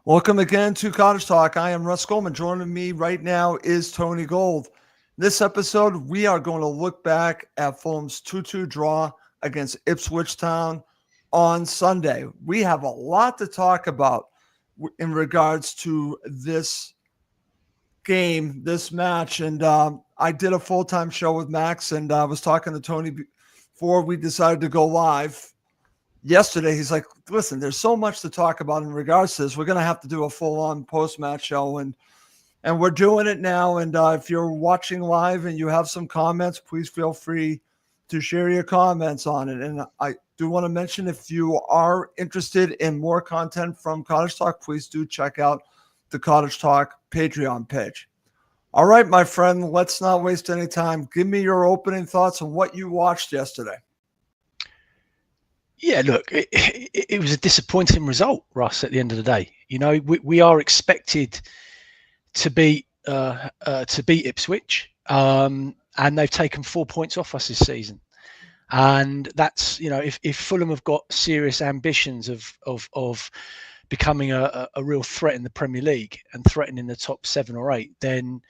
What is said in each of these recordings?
Welcome again to Cottage Talk. I am Russ Goldman. Joining me right now is Tony Gold. This episode, we are going to look back at Fulham's 2-2 draw against Ipswich Town on Sunday. We have a lot to talk about in regards to this game, this match. And I did a full-time show with Max, and I was talking to Tony before we decided to go live yesterday. He's like, listen, there's so much to talk about in regards to this. We're going to have to do a full-on post-match show, and we're doing it now. And if you're watching live and you have some comments, please feel free to share your comments on it. And I do want to mention, if you are interested in more content from Cottage Talk, please do check out the Cottage Talk Patreon page. All right, my friend, let's not waste any time. Give me your opening thoughts on what you watched yesterday. Yeah, look, it was a disappointing result, Russ, at the end of the day. You know, we are expected to beat Ipswich, and they've taken 4 points off us this season. And that's, you know, if Fulham have got serious ambitions of becoming a real threat in the Premier League and threatening the top 7 or 8, then,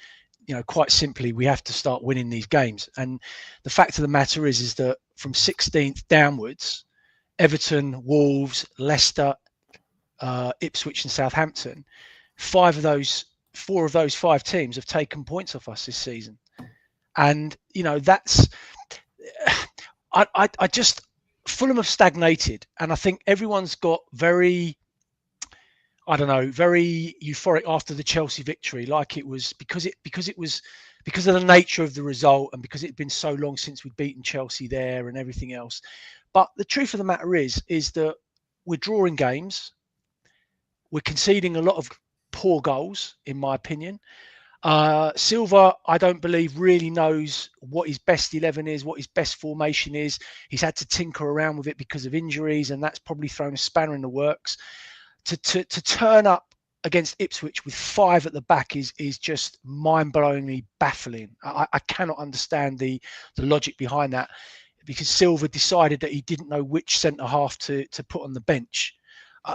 you know, quite simply, we have to start winning these games. And the fact of the matter is that from 16th downwards, Everton, Wolves, Leicester, Ipswich and Southampton, 4 of those 5 teams have taken points off us this season. And, you know, that's, I just, Fulham have stagnated. And I think everyone's got very euphoric after the Chelsea victory, like it was because of the nature of the result and because it'd been so long since we'd beaten Chelsea there and everything else. But the truth of the matter is that we're drawing games. We're conceding a lot of poor goals, in my opinion. Silva, I don't believe, really knows what his best 11 is, what his best formation is. He's had to tinker around with it because of injuries, and that's probably thrown a spanner in the works. To turn up against Ipswich with 5 at the back is just mind-blowingly baffling. I cannot understand the logic behind that, because Silva decided that he didn't know which centre-half to put on the bench.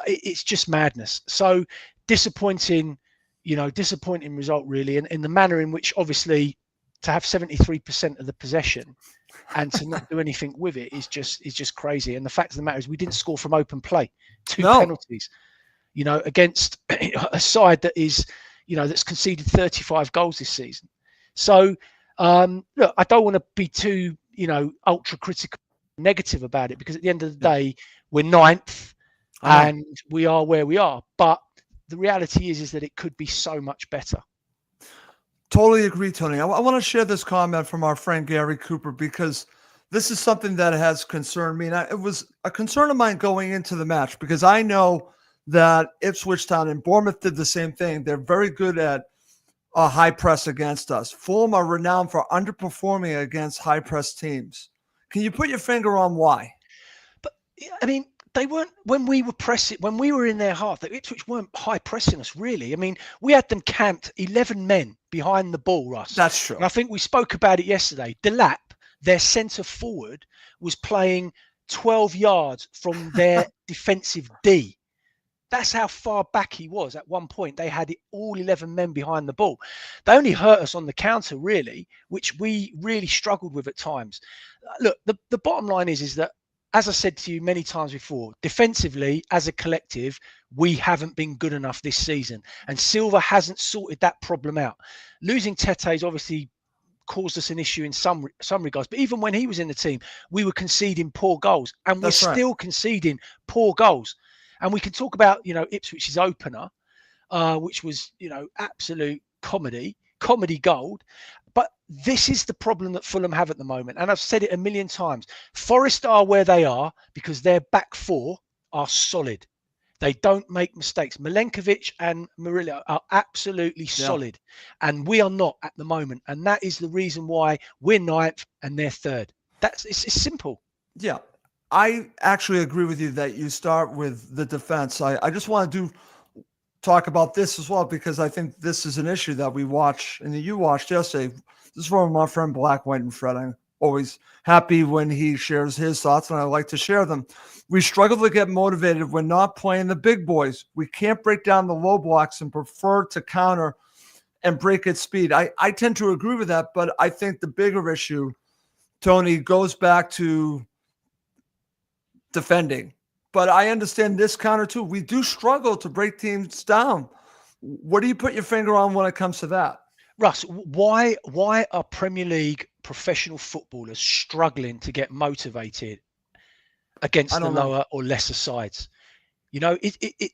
It's just madness. So disappointing result, really, and in the manner in which, obviously, to have 73% of the possession and to not do anything with it is just crazy. And the fact of the matter is we didn't score from open play. 2 penalties, you know, against a side that is, you know, that's conceded 35 goals this season. So, look, I don't want to be too, you know, ultra critical, negative about it, because at the end of the day, we're 9th and we are where we are. But the reality is that it could be so much better. Totally agree, Tony. I want to share this comment from our friend Gary Cooper, because this is something that has concerned me. And it was a concern of mine going into the match, because I know that Ipswich Town and Bournemouth did the same thing. They're very good at a high press against us. Fulham are renowned for underperforming against high press teams. Can you put your finger on why? But I mean, they weren't, when we were in their half, the Ipswich weren't high pressing us, really. I mean, we had them camped 11 men behind the ball, Russ. That's true. And I think we spoke about it yesterday. Delap, their centre forward, was playing 12 yards from their defensive D. That's how far back he was. At one point, they had all 11 men behind the ball. They only hurt us on the counter, really, which we really struggled with at times. Look, the bottom line is that, as I said to you many times before, defensively, as a collective, we haven't been good enough this season. And Silva hasn't sorted that problem out. Losing Tete's obviously caused us an issue in some regards. But even when he was in the team, we were conceding poor goals. And we're still conceding poor goals. And we can talk about, you know, Ipswich's opener, which was, you know, absolute comedy gold. But this is the problem that Fulham have at the moment. And I've said it a million times. Forest are where they are because their back 4 are solid. They don't make mistakes. Milenkovic and Murillo are absolutely solid. And we are not at the moment. And that is the reason why we're 9th and they're 3rd. It's simple. Yeah. I actually agree with you that you start with the defense. I just want to talk about this as well, because I think this is an issue that we watch and that you watched yesterday. This is from my friend Black, White, and Fred. I'm always happy when he shares his thoughts, and I like to share them. We struggle to get motivated when not playing the big boys. We can't break down the low blocks and prefer to counter and break at speed. I tend to agree with that, but I think the bigger issue, Tony, goes back to defending. But I understand this counter too. We do struggle to break teams down. What do you put your finger on when it comes to that? Russ, why are Premier League professional footballers struggling to get motivated against the lower or lesser sides? You know,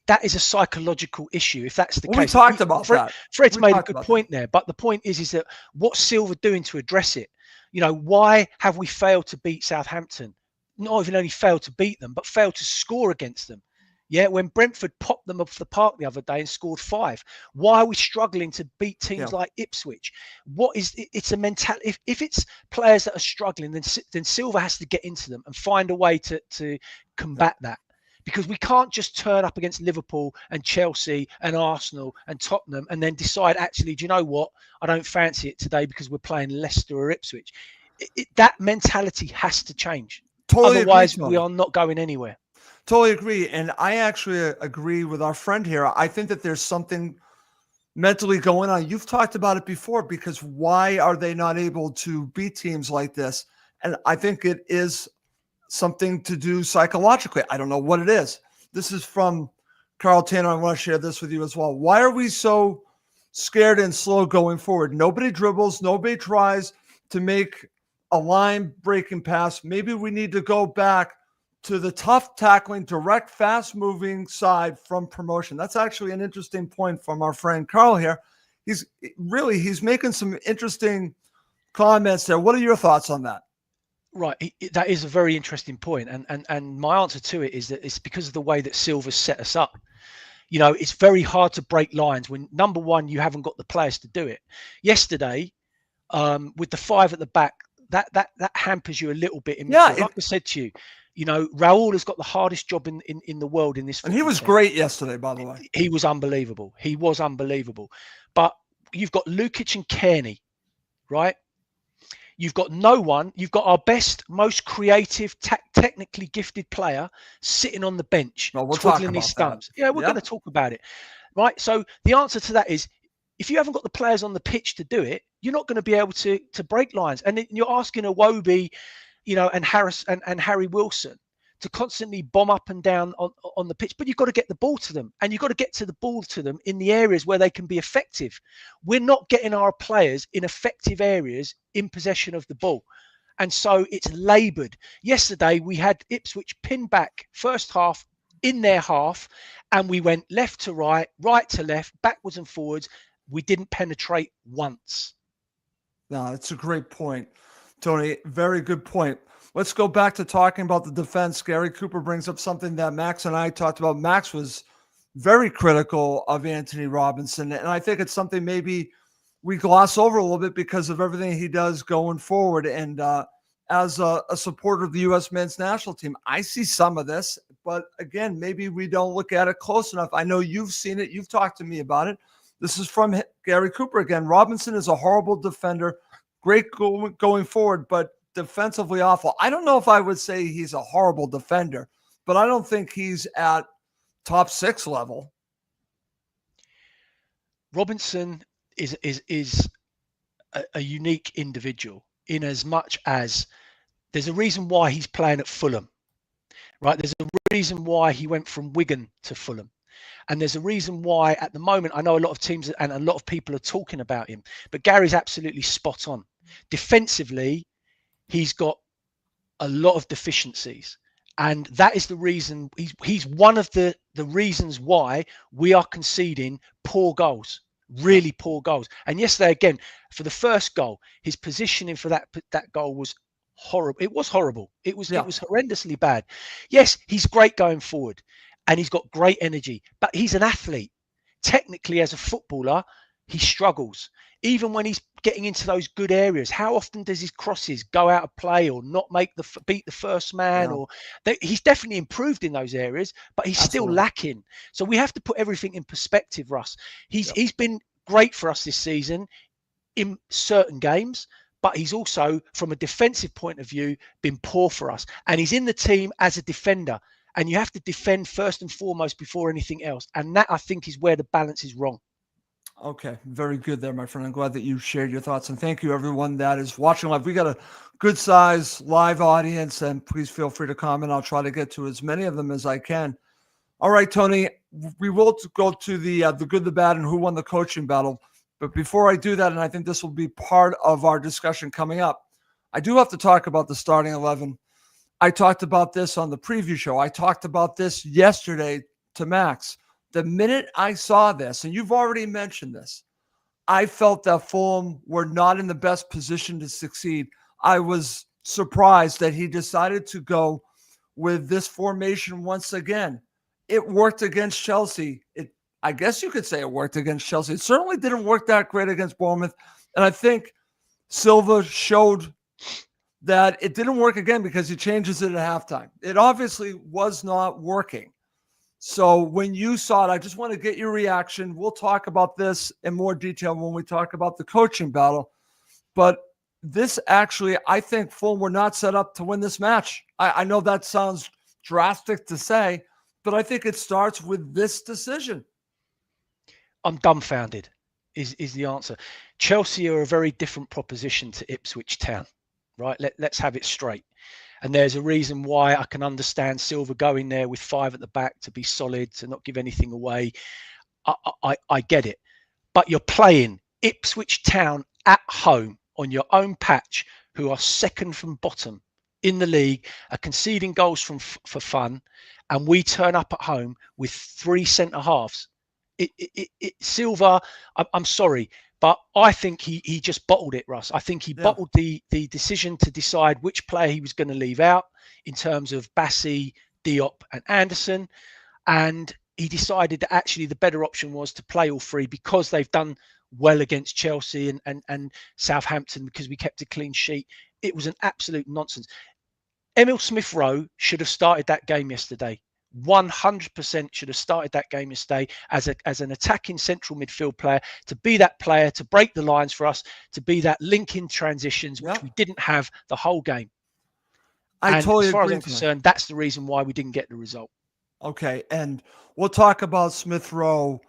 that is a psychological issue. If that's the case, we talked about that. Fred's made a good point there, but the point is that what's Silva doing to address it? You know, why have we failed to beat Southampton? Not even only failed to beat them, but failed to score against them. Yeah, when Brentford popped them off the park the other day and scored 5. Why are we struggling to beat teams like Ipswich? What is it's a mentality. If it's players that are struggling, then Silva has to get into them and find a way to combat that. Because we can't just turn up against Liverpool and Chelsea and Arsenal and Tottenham and then decide, actually, do you know what? I don't fancy it today because we're playing Leicester or Ipswich. That mentality has to change. Totally Otherwise, agree, we are not going anywhere. Totally agree. And I actually agree with our friend here. I think that there's something mentally going on. You've talked about it before, because why are they not able to beat teams like this? And I think it is something to do psychologically. I don't know what it is. This is from Carl Tanner. I want to share this with you as well. Why are we so scared and slow going forward? Nobody dribbles. Nobody tries to make a line breaking pass. Maybe we need to go back to the tough tackling, direct, fast moving side from promotion. That's actually an interesting point from our friend Carl here. He's making some interesting comments there. What are your thoughts on that? Right, that is a very interesting point, and my answer to it is that it's because of the way that Silva set us up. You know, it's very hard to break lines when, number one, you haven't got the players to do it. Yesterday, with the 5 at the back, that hampers you a little bit. Like I said to you, you know, Raul has got the hardest job in the world in this. And he was great yesterday, by the way. He was unbelievable. But you've got Lukic and Kearney, right? You've got no one. You've got our best, most creative, technically gifted player sitting on the bench, twiddling his thumbs. Yeah, we're going to talk about it, right? So the answer to that is, if you haven't got the players on the pitch to do it, you're not going to be able to break lines. And then you're asking Iwobi, you know, and Harris and Harry Wilson to constantly bomb up and down on the pitch, but you've got to get the ball to them, and you've got to get to the ball to them in the areas where they can be effective. We're not getting our players in effective areas in possession of the ball, and so it's laboured. Yesterday we had Ipswich pinned back first half in their half, and we went left to right, right to left, backwards and forwards. We didn't penetrate once. No, that's a great point, Tony. Very good point. Let's go back to talking about the defense. Gary Cooper brings up something that Max and I talked about. Max was very critical of Anthony Robinson, and I think it's something maybe we gloss over a little bit because of everything he does going forward. And as a supporter of the U.S. men's national team, I see some of this, but again, maybe we don't look at it close enough. I know you've seen it. You've talked to me about it. This is from Gary Cooper again. Robinson is a horrible defender, great going forward, but defensively awful. I don't know if I would say he's a horrible defender, but I don't think he's at top 6 level. Robinson is a unique individual in as much as there's a reason why he's playing at Fulham, right? There's a reason why he went from Wigan to Fulham. And there's a reason why at the moment, I know a lot of teams and a lot of people are talking about him, but Gary's absolutely spot on. Defensively, he's got a lot of deficiencies, and that is the reason he's one of the reasons why we are conceding poor goals, really poor goals. And yesterday, again, for the first goal, his positioning for that goal was horrible. It was horrible. It was horrendously bad. Yes, he's great going forward, and he's got great energy, but he's an athlete. Technically, as a footballer, he struggles. Even when he's getting into those good areas, how often does his crosses go out of play or not beat the first man? Or he's definitely improved in those areas, but he's still lacking. So we have to put everything in perspective, Russ. He's been great for us this season in certain games, but he's also, from a defensive point of view, been poor for us. And he's in the team as a defender. And you have to defend first and foremost before anything else. And that, I think, is where the balance is wrong. Okay, very good there, my friend. I'm glad that you shared your thoughts, and thank you everyone that is watching live. We got a good size live audience, and please feel free to comment. I'll try to get to as many of them as I can. All right, Tony, we will go to the good, the bad, and who won the coaching battle. But before I do that, and I think this will be part of our discussion coming up, I do have to talk about the starting 11. I talked about this on the preview show. I talked about this yesterday to Max. The minute I saw this, and you've already mentioned this, I felt that Fulham were not in the best position to succeed. I was surprised that he decided to go with this formation once again. It worked against Chelsea. I guess you could say it worked against Chelsea. It certainly didn't work that great against Bournemouth. And I think Silva showed that it didn't work again because he changes it at halftime. It obviously was not working. So when you saw it, I just want to get your reaction. We'll talk about this in more detail when we talk about the coaching battle. But this actually, I think Fulham were not set up to win this match. I know that sounds drastic to say, but I think it starts with this decision. I'm dumbfounded is the answer. Chelsea are a very different proposition to Ipswich Town, right? Let's have it straight. And there's a reason why I can understand Silva going there with 5 at the back to be solid, to not give anything away. I get it. But you're playing Ipswich Town at home on your own patch, who are second from bottom in the league, are conceding goals for fun, and we turn up at home with 3 centre halves. Silva, I'm sorry, but I think he just bottled it, Russ. I think he bottled the decision to decide which player he was going to leave out in terms of Bassi, Diop and Anderson. And he decided that actually the better option was to play all 3 because they've done well against Chelsea and Southampton, because we kept a clean sheet. It was an absolute nonsense. Emil Smith-Rowe should have started that game yesterday. 100% should have started that game yesterday as an attacking central midfield player, to be that player, to break the lines for us, to be that link in transitions, which we didn't have the whole game. Totally agree. As far as I'm concerned, that's the reason why we didn't get the result. Okay, and we'll talk about Smith-Rowe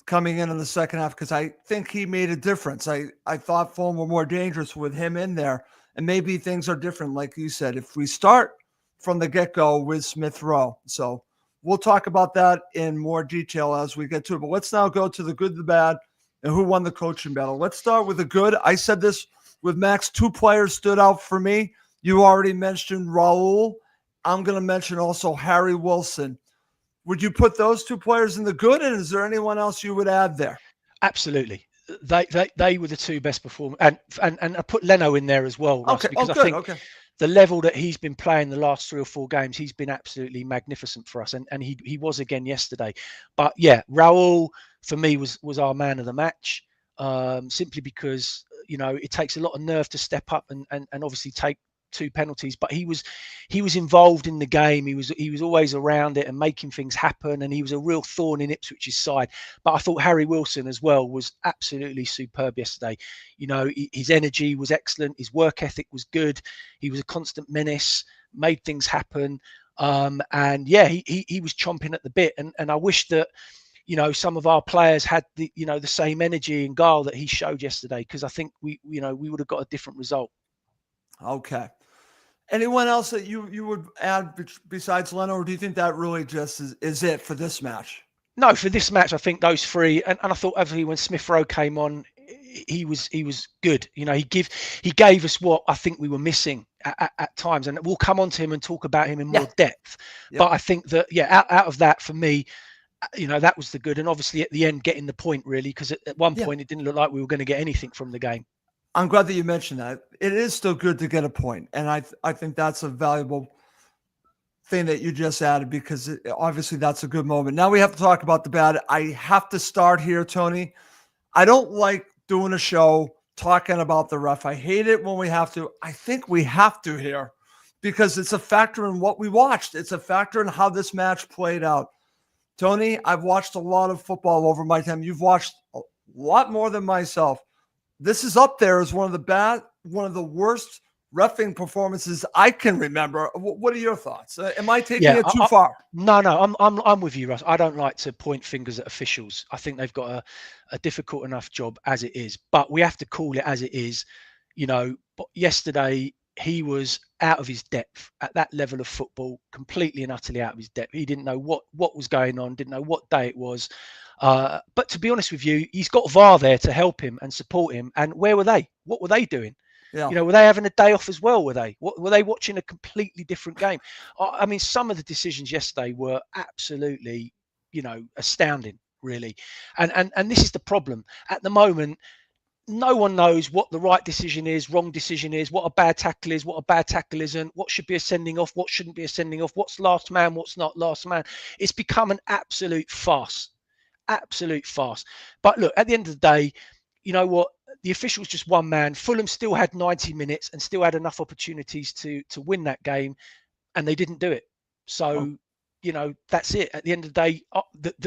coming in the second half, because I think he made a difference. I thought Fulham were more dangerous with him in there, and maybe things are different, like you said, if we start from the get-go with Smith-Rowe. So we'll talk about that in more detail as we get to it. But let's now go to the good, the bad, and who won the coaching battle. Let's start with the good. I said this with Max. 2 players stood out for me. You already mentioned Raul. I'm going to mention also Harry Wilson. Would you put those 2 players in the good, and is there anyone else you would add there? Absolutely. They were the 2 best performers. And I put Leno in there as well, Russ, because I think the level that he's been playing the last 3 or 4 games, he's been absolutely magnificent for us. And he was again yesterday. But yeah, Raul for me was our man of the match, simply because, it takes a lot of nerve to step up and obviously take 2 penalties, but he was involved in the game. He was always around it and making things happen, and he was a real thorn in Ipswich's side. But I thought Harry Wilson as well was absolutely superb yesterday. His energy was excellent, his work ethic was good, he was a constant menace, made things happen, and yeah, he was chomping at the bit. And I wish that some of our players had the same energy and guile that he showed yesterday, because I think we would have got a different result. Okay. Anyone else that you would add besides Leno, or do you think that really just is it for this match? No, for this match, I think those 3, and I thought obviously when Smith-Rowe came on, he was good. He gave us what I think we were missing at times, and we'll come on to him and talk about him in more depth. Yep. But I think that out of that, for me, that was the good, and obviously at the end getting the point, really, because at one point it didn't look like we were going to get anything from the game. I'm glad that you mentioned that. It is still good to get a point, and I think that's a valuable thing that you just added, because obviously that's a good moment. Now we have to talk about the bad. I have to start here, Tony. I don't like doing a show talking about the ref. I hate it when we have to. I think we have to here, because it's a factor in what we watched. It's a factor in how this match played out. Tony, I've watched a lot of football over my time. You've watched a lot more than myself. this is up there as one of the worst reffing performances I can remember. What are your thoughts? Am I taking it too far? No, I'm with you, Russ. I don't like to point fingers at officials. I think they've got a difficult enough job as it is, but we have to call it as it is. But yesterday he was out of his depth at that level of football, completely and utterly out of his depth. He didn't know what was going on, didn't know what day it was. But to be honest with you, he's got VAR there to help him and support him. And where were they? What were they doing? Yeah. Were they having a day off as well? Were they watching a completely different game? I mean, some of the decisions yesterday were absolutely, astounding, really. And this is the problem at the moment. No one knows what the right decision is, wrong decision is, what a bad tackle is, what a bad tackle isn't, what should be a sending off, what shouldn't be a sending off, what's last man, what's not last man. It's become an absolute farce. Absolute farce. But look, at the end of the day, you know what? The official's just one man. Fulham still had 90 minutes and still had enough opportunities to win that game, and they didn't do it. So, that's it. At the end of the day,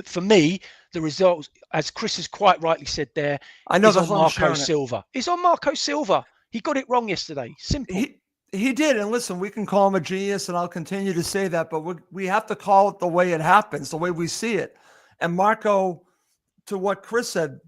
for me, the results, as Chris has quite rightly said there, I know is on Marco Silva. It's on Marco Silva. He got it wrong yesterday. Simple. He did. And listen, we can call him a genius, and I'll continue to say that, but we have to call it the way it happens, the way we see it. And Marco, to what Chris said,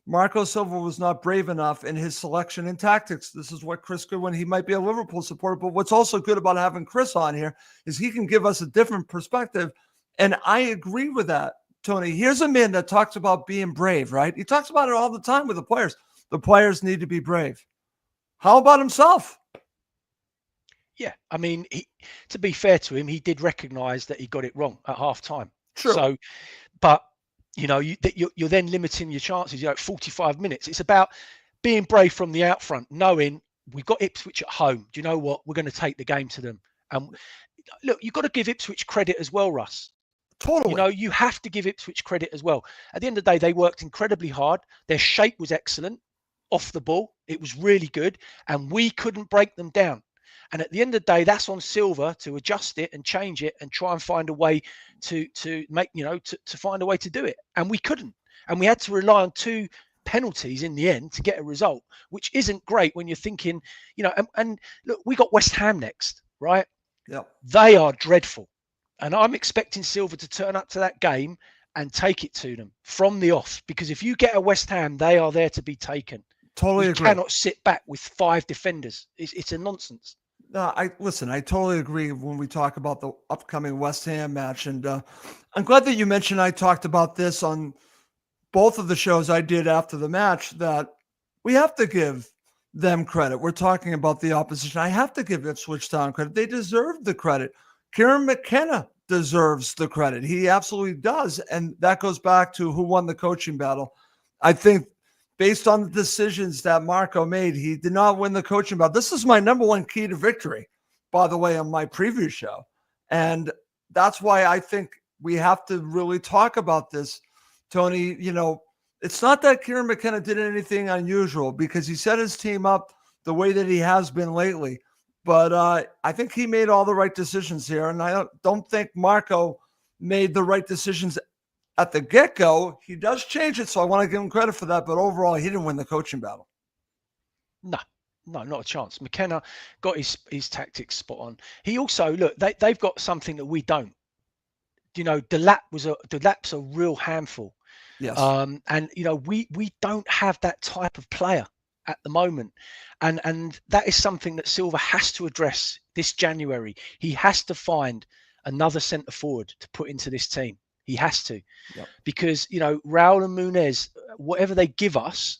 Marco Silva was not brave enough in his selection and tactics. This is what Chris Goodwin, he might be a Liverpool supporter, but what's also good about having Chris on here is he can give us a different perspective. And I agree with that, Tony. Here's a man that talks about being brave, right? He talks about it all the time with the players. The players need to be brave. How about himself? Yeah, I mean, to be fair to him, he did recognise that he got it wrong at half time. True. So, but you're then limiting your chances. 45 minutes. It's about being brave from the out front, knowing we've got Ipswich at home. Do you know what? We're going to take the game to them. And look, you've got to give Ipswich credit as well, Russ. Totally. You have to give Ipswich credit as well. At the end of the day, they worked incredibly hard. Their shape was excellent off the ball. It was really good, and we couldn't break them down. And at the end of the day, that's on Silva to adjust it and change it and try and find a way to make, to find a way to do it. And we couldn't. And we had to rely on 2 penalties in the end to get a result, which isn't great when you're thinking, and look, we got West Ham next, right? Yep. They are dreadful. And I'm expecting Silva to turn up to that game and take it to them from the off. Because if you get a West Ham, they are there to be taken. Totally agree. You cannot sit back with 5 defenders. It's a nonsense. No, I totally agree when we talk about the upcoming West Ham match. And I'm glad that you mentioned I talked about this on both of the shows I did after the match, that we have to give them credit. We're talking about the opposition. I have to give Ipswich Town credit. They deserve the credit. Kieran McKenna deserves the credit. He absolutely does. And that goes back to who won the coaching battle. I think based on the decisions that Marco made, he did not win the coaching battle. This is my number one key to victory, by the way, on my previous show. And that's why I think we have to really talk about this, Tony. It's not that Kieran McKenna did anything unusual, because he set his team up the way that he has been lately. But I think he made all the right decisions here. And I don't think Marco made the right decisions at the get-go. He does change it, so I want to give him credit for that. But overall, he didn't win the coaching battle. No, not a chance. McKenna got his tactics spot on. He also, look, they've got something that we don't. Delap's a real handful. Yes. And we don't have that type of player at the moment, and that is something that Silva has to address this January. He has to find another centre forward to put into this team. He has to, because Raul and Munez, whatever they give us,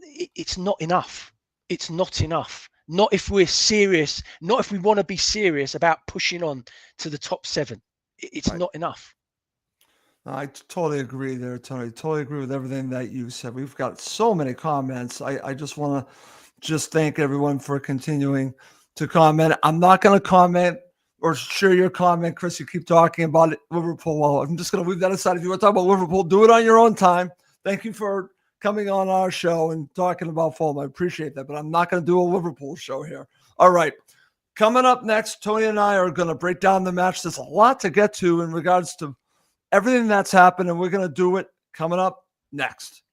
it's not enough. It's not enough. Not if we're serious. Not if we want to be serious about pushing on to the top 7. It's right. Not enough. I totally agree there, Tony. Totally agree with everything that you said. We've got so many comments. I just want to thank everyone for continuing to comment. I'm not going to comment or share your comment, Chris. You keep talking about Liverpool. Well, I'm just going to leave that aside. If you want to talk about Liverpool, do it on your own time. Thank you for coming on our show and talking about Fulham. I appreciate that, but I'm not going to do a Liverpool show here. All right. Coming up next, Tony and I are going to break down the match. There's a lot to get to in regards to everything that's happened, and we're going to do it coming up next.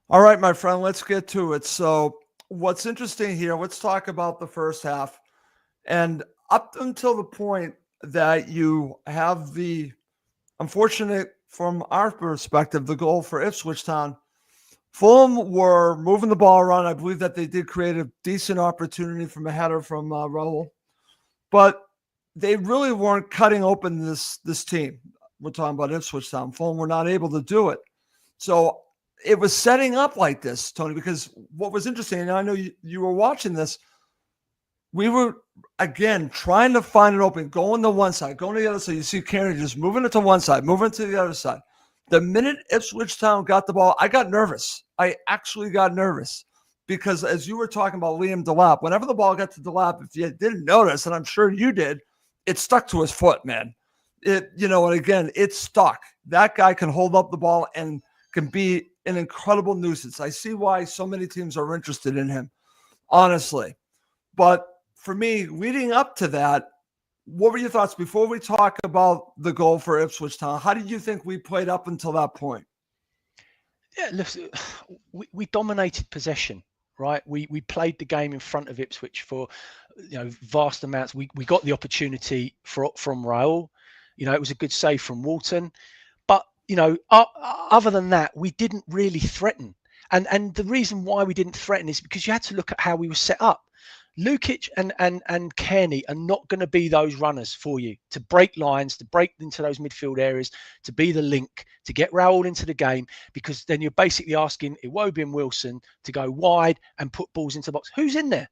All right, my friend, let's get to it. So, what's interesting here, let's talk about the first half. And up until the point that you have the unfortunate, from our perspective, the goal for Ipswich Town, Fulham were moving the ball around. I believe that they did create a decent opportunity from a header from Raul, but they really weren't cutting open this team. We're talking about Ipswich Town. Fulham were not able to do it. So it was setting up like this, Tony, because what was interesting, and I know you were watching this, we were, again, trying to find an opening, going to one side, going to the other side. You see Kearney just moving it to one side, moving it to the other side. The minute Ipswich Town got the ball, I got nervous. I actually got nervous because as you were talking about Liam Delap, whenever the ball got to Delap, if you didn't notice, and I'm sure you did, it stuck to his foot, man. And again, it stuck. That guy can hold up the ball and can be an incredible nuisance. I see why so many teams are interested in him, honestly. But for me, leading up to that, what were your thoughts before we talk about the goal for Ipswich Town? How did you think we played up until that point? Yeah, listen, we dominated possession, right? We played the game in front of Ipswich for vast amounts. We got the opportunity from Raul. It was a good save from Walton, but other than that, we didn't really threaten. And the reason why we didn't threaten is because you had to look at how we were set up. Lukic and Kearney are not going to be those runners for you to break lines, to break into those midfield areas, to be the link, to get Raul into the game, because then you're basically asking Iwobi and Wilson to go wide and put balls into the box. Who's in there?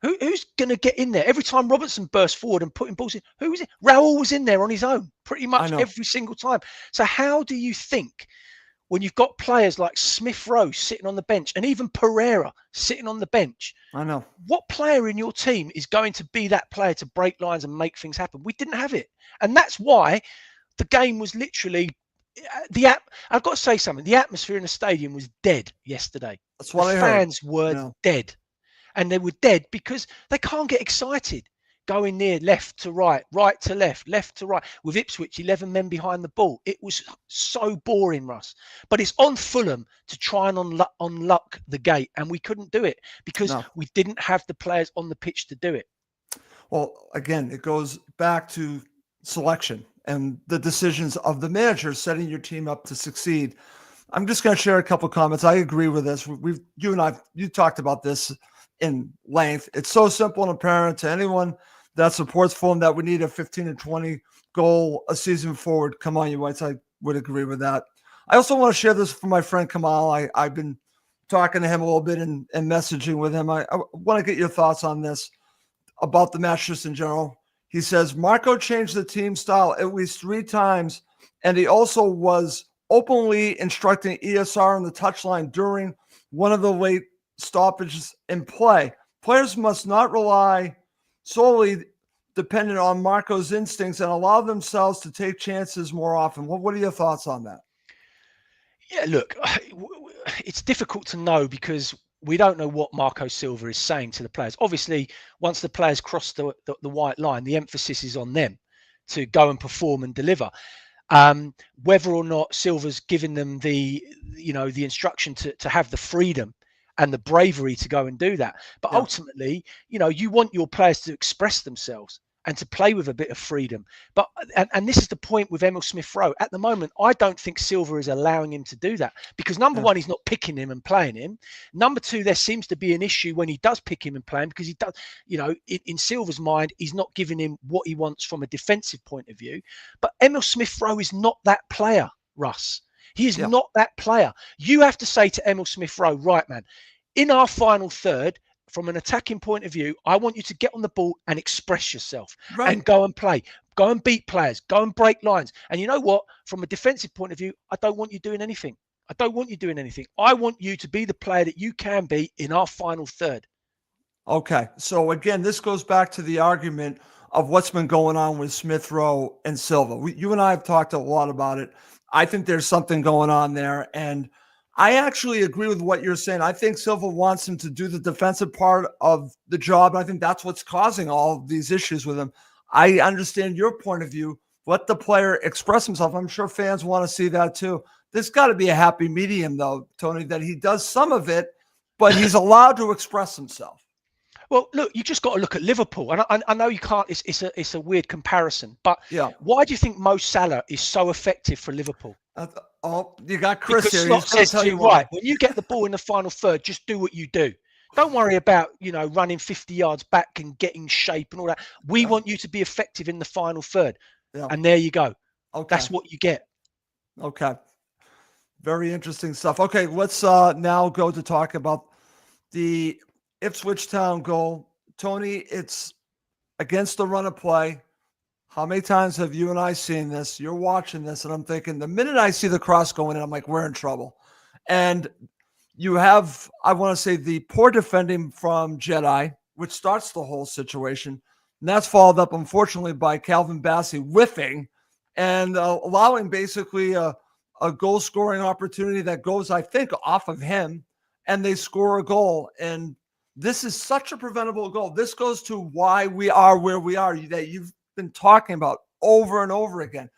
Who's going to get in there? Every time Robertson burst forward and putting balls in, who was it? Raul was in there on his own pretty much every single time. So how do you think, when you've got players like Smith Rowe sitting on the bench and even Pereira sitting on the bench, I know. What player in your team is going to be that player to break lines and make things happen? We didn't have it. And that's why the game was literally I've got to say something. The atmosphere in the stadium was dead yesterday. That's what I heard. The fans were dead. And they were dead because they can't get excited. Going near left to right, right to left, left to right, with Ipswich 11 men behind the ball. It was so boring, Russ. But it's on Fulham to try and unlock the gate, and we couldn't do it because we didn't have the players on the pitch to do it. Well, again, it goes back to selection and the decisions of the manager setting your team up to succeed. I'm just going to share a couple of comments. I agree with this. You talked about this in length. It's so simple and apparent to anyone that supports Fulham that we need a 15 to 20 goal a season forward. Come on, you whites. I would agree with that. I also want to share this for my friend Kamal. I've been talking to him a little bit and messaging with him. I want to get your thoughts on this about the match just in general. He says Marco changed the team style at least 3 times, and he also was openly instructing ESR on the touchline during one of the late stoppages in play. Players must not rely solely dependent on Marco's instincts and allow themselves to take chances more often. What are your thoughts on that? Yeah, look, it's difficult to know because we don't know what Marco Silva is saying to the players. Obviously, once the players cross the white line, the emphasis is on them to go and perform and deliver. Whether or not Silva's given them the instruction to have the freedom and the bravery to go and do that. But ultimately, you want your players to express themselves and to play with a bit of freedom. But and this is the point with Emil Smith Rowe. At the moment, I don't think Silva is allowing him to do that because number one, he's not picking him and playing him. Number two, there seems to be an issue when he does pick him and play him because he does, in Silva's mind, he's not giving him what he wants from a defensive point of view. But Emil Smith Rowe is not that player, Russ. He is not that player. You have to say to Emil Smith Rowe, right, man, in our final third, from an attacking point of view, I want you to get on the ball and express yourself and go and play. Go and beat players. Go and break lines. And you know what? From a defensive point of view, I don't want you doing anything. I don't want you doing anything. I want you to be the player that you can be in our final third. Okay. So again, this goes back to the argument of what's been going on with Smith Rowe and Silva. You and I have talked a lot about it. I think there's something going on there. And I actually agree with what you're saying. I think Silva wants him to do the defensive part of the job. I think that's what's causing all of these issues with him. I understand your point of view. Let the player express himself. I'm sure fans want to see that too. there's got to be a happy medium, though, Tony, that he does some of it, but he's allowed to express himself. Well, look, you just got to look at Liverpool, and I know you can't. It's a weird comparison, but Yeah. why do you think Mo Salah is so effective for Liverpool? You got Chris Because here. Slot He's going says to tell to you you, why. right, when you get the ball in the final third, just do what you do. Don't worry about, running 50 yards back and getting shape and all that. We want you to be effective in the final third. Yeah. And there you go. Okay. That's what you get. Okay. Very interesting stuff. Okay, let's now go to talk about the Ipswich Town goal. Tony, it's against the run of play. How many times have you and I seen this? You're watching this, and I'm thinking, the minute I see the cross going in, I'm like, we're in trouble. And you have, I want to say, the poor defending from Jedi, which starts the whole situation. And that's followed up, unfortunately, by Calvin Bassey whiffing and allowing basically a goal-scoring opportunity that goes, I think, off of him, and they score a goal. And this is such a preventable goal. This goes to why we are where we are, that you've been talking about over and over again.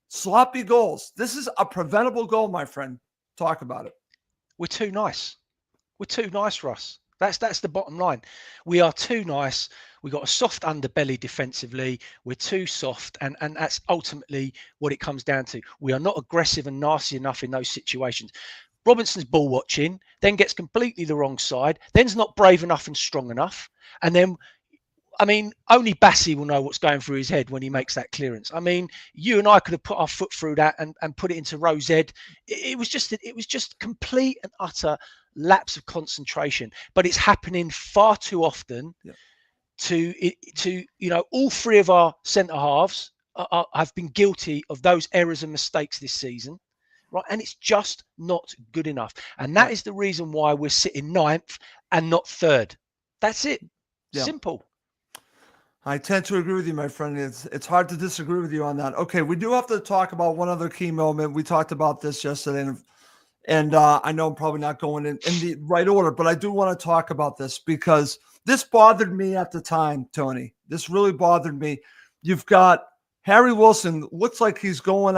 Sloppy goals. This is a preventable goal, my friend. Talk about it. We're too nice. We're too nice, Russ. That's the bottom line. We are too nice. We got a soft underbelly defensively. We're too soft, and that's ultimately what it comes down to. We are not aggressive and nasty enough in those situations. Robinson's ball watching, then gets completely the wrong side, then's not brave enough and strong enough, and then, I mean, only Bassey will know what's going through his head when he makes that clearance. I mean, you and I could have put our foot through that and put it into Rose Ed. It was just complete and utter lapse of concentration. But it's happening far too often. Yeah. All three of our centre halves have been guilty of those errors and mistakes this season. Right, and it's just not good enough. And that is the reason why we're sitting ninth and not third. That's it. Yeah. Simple. I tend to agree with you, my friend. It's hard to disagree with you on that. Okay, we do have to talk about one other key moment. We talked about this yesterday, and I know I'm probably not going in the right order, but I do want to talk about this because this bothered me at the time, Tony. This really bothered me. You've got Harry Wilson, looks like he's going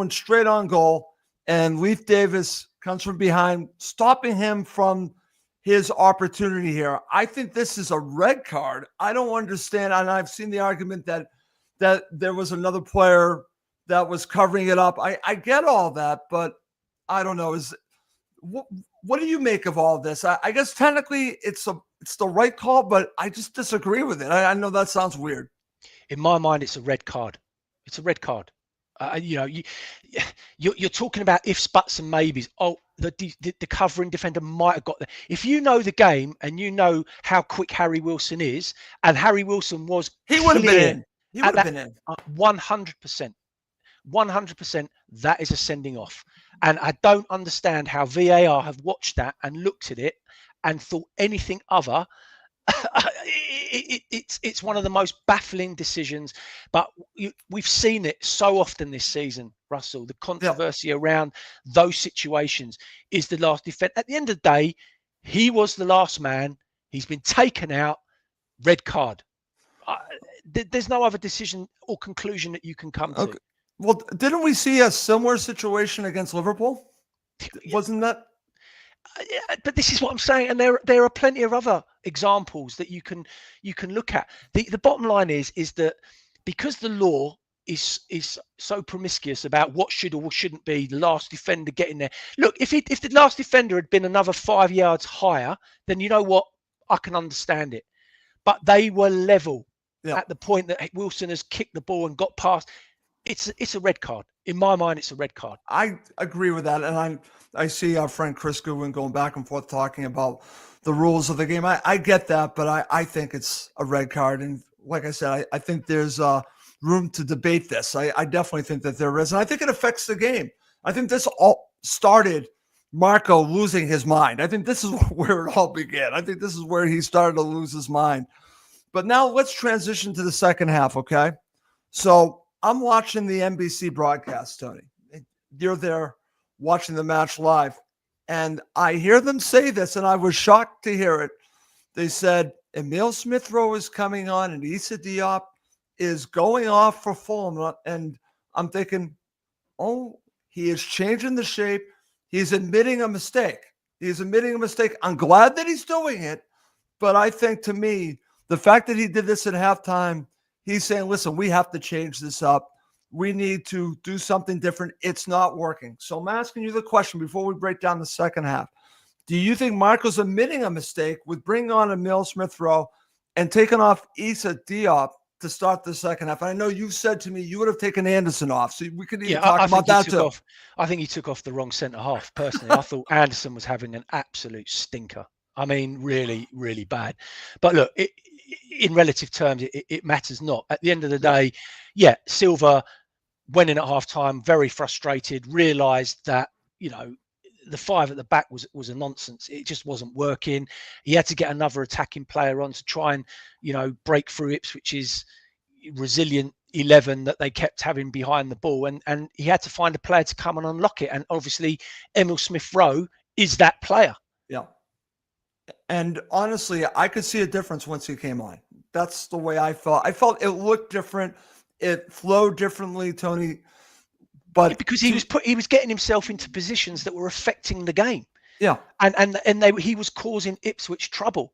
straight on goal, and Leif Davis comes from behind, stopping him from his opportunity here. I think this is a red card. I don't understand. And I've seen the argument that there was another player that was covering it up. I get all that, but I don't know. What do you make of all this? I guess technically it's the right call, but I just disagree with it. I know that sounds weird. In my mind, it's a red card. It's a red card. You're talking about ifs, buts, and maybes. Oh, the covering defender might have got there. If you know the game and you know how quick Harry Wilson is, and Harry Wilson was, he would have been in. He would have been in. 100%. 100%. That is a sending off. And I don't understand how VAR have watched that and looked at it and thought anything other. It's one of the most baffling decisions, but we've seen it so often this season, Russell. The controversy around those situations is the last defense. At the end of the day, he was the last man. He's been taken out. Red card. There's no other decision or conclusion that you can come to. Well, didn't we see a similar situation against Liverpool? Wasn't that? Yeah, but this is what I'm saying, and there are plenty of other examples that you can look at. The bottom line is that because the law is so promiscuous about what should or shouldn't be the last defender getting there. Look, if the last defender had been another 5 yards higher, then you know what, I can understand it. But they were level at the point that Wilson has kicked the ball and got past. It's a red card. In my mind, it's a red card. I agree with that, and I see our friend Chris Goodwin going back and forth talking about the rules of the game. I get that, but I think it's a red card. And like I said, I think there's room to debate this. I definitely think that there is, and I think it affects the game. I think this all started Marco losing his mind. I think this is where it all began. I think this is where he started to lose his mind. But now let's transition to the second half, okay? So I'm watching the NBC broadcast, Tony. You're there watching the match live. And I hear them say this, and I was shocked to hear it. They said, Emile Smith-Rowe is coming on, and Issa Diop is going off for Fulham. And I'm thinking, oh, He is changing the shape. He's admitting a mistake. I'm glad that he's doing it. But I think, to me, the fact that he did this at halftime, he's saying, listen, we have to change this up. We need to do something different. It's not working. So I'm asking you the question before we break down the second half. Do you think Marco's admitting a mistake with bringing on Emil Smith-Rowe and taking off Issa Diop to start the second half? And I know you've said to me you would have taken Anderson off, so we could even talk about that too. I think he took off the wrong centre half, personally. I thought Anderson was having an absolute stinker. I mean, really, really bad. But look, in relative terms, it matters not. At the end of the day, yeah, Silva went in at half-time, very frustrated, realised that, the five at the back was a nonsense. It just wasn't working. He had to get another attacking player on to try and, break through Ipswich's resilient 11 that they kept having behind the ball. And he had to find a player to come and unlock it. And obviously, Emil Smith-Rowe is that player. Yeah. And honestly, I could see a difference once he came on. That's the way I felt. I felt it looked different. It flowed differently, Tony. But because he was getting himself into positions that were affecting the game. Yeah. And he was causing Ipswich trouble.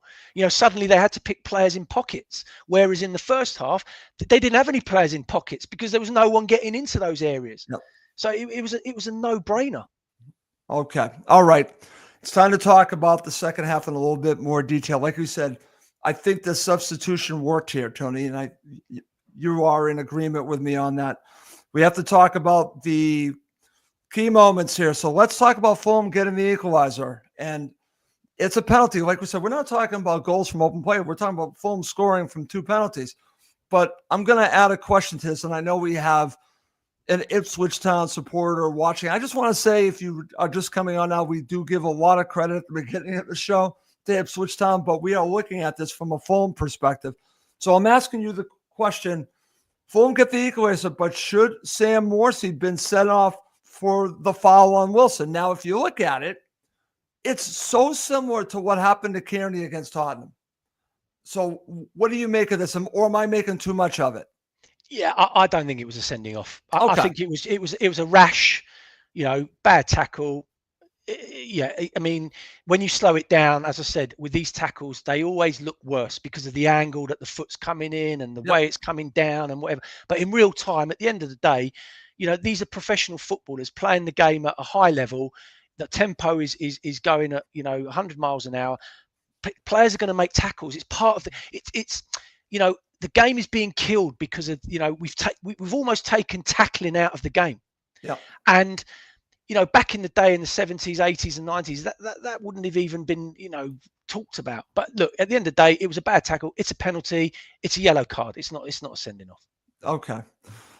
Suddenly they had to pick players in pockets, whereas in the first half they didn't have any players in pockets because there was no one getting into those areas. Yep. So it was a no-brainer. Okay. All right. It's time to talk about the second half in a little bit more detail. Like you said, I think the substitution worked here, Tony, and you are in agreement with me on that. We have to talk about the key moments here. So let's talk about Fulham getting the equalizer. And it's a penalty. Like we said, we're not talking about goals from open play. We're talking about Fulham scoring from 2 penalties. But I'm going to add a question to this, and I know we have an Ipswich Town supporter watching. I just want to say, if you are just coming on now, we do give a lot of credit at the beginning of the show to Ipswich Town, but we are looking at this from a Fulham perspective. So I'm asking you the question, Fulham get the equalizer, but should Sam Morsey been set off for the foul on Wilson? Now, if you look at it, it's so similar to what happened to Kearney against Tottenham. So what do you make of this? Or am I making too much of it? Yeah, I don't think it was a sending off. I think it was a rash, bad tackle. Yeah, I mean, when you slow it down, as I said, with these tackles, they always look worse because of the angle that the foot's coming in and the way it's coming down and whatever. But in real time, at the end of the day, these are professional footballers playing the game at a high level. The tempo is going at 100 miles an hour. Players are going to make tackles. It's part of the game is being killed because of we've almost taken tackling out of the game. Yeah, and. Back in the day in the 70s, 80s and 90s, that wouldn't have even been, talked about. But look, at the end of the day, it was a bad tackle. It's a penalty. It's a yellow card. It's not a sending off. Okay.